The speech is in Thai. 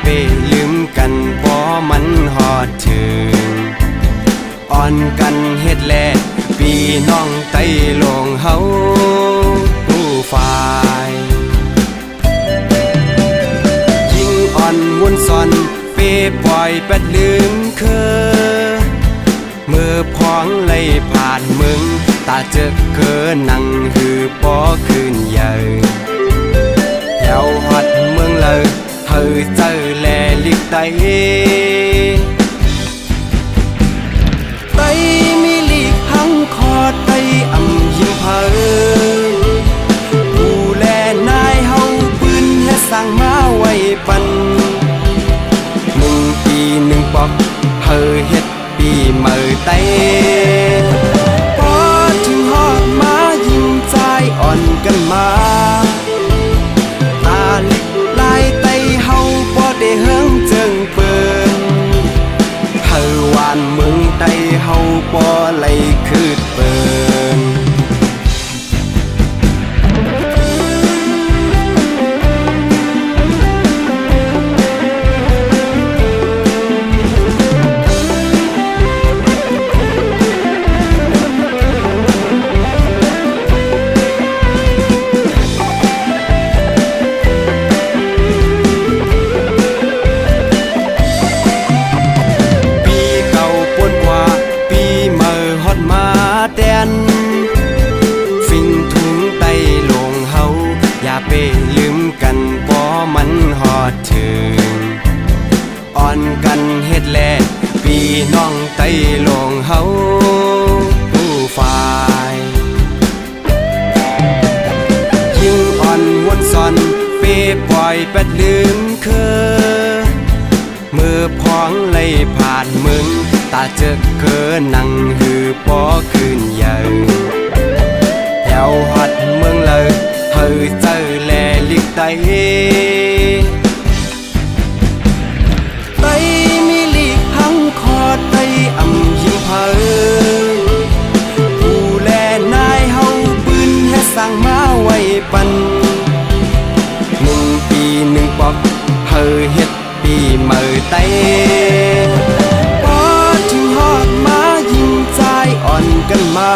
ไปลืมกันบ่มันฮอดถึงอ่อนกันเฮ็ดแลพี่น้องไต้ลงเฮาผู้ฝ่ายยิ่งอ่อนวุ่นซ่อนเปปล่อยแปดลืมเคอมือพ้องเลยผ่านมึงตาเจอเคอนั่งหือปอคืนใหญ่แถวฮอดเมืองเลยเฮอเจอแลลิกไตไตมีลีกหังคอไตอำยิ้มเพอดูแลนายเฮาปืนและสร้างมาไว้ปัน1 ปี 1 ปอกเฮอเฮ็ดปีเมื่อไตพอถึงฮอดมายิ้มใจอ่อนกันมาตาลิกลายไตเฮาบ่ได้เฮิงเจิงเปินเฮอหวานเมืองไตเฮาบ่ไหลคืดเปินฟิงถุงไตลงเฮาอย่าไปลืมกันบ่มันฮอดถึงอ่อนกันเฮ็ดแลพี่น้องไตลงเฮาผู้ฝ่ายยิ่งอ่อนวนซ่อนเปปล่อยแปดลืมเคอมือพ้องเลยผ่านมึงตาเจอเคอนั่งหือปอคืนใหญ่แถวฮอดเมืองเลยเฮอเจอแลลิกไตไตมีลีกหังคอไตอำยิ้มเพอดูแลนายเฮาปืนและสร้างมาไว้ปัน1 ปี 1 ปอกเฮอเฮ็ดปีเมื่อไตพอถึงฮอดมายิ้มใจอ่อนกันมา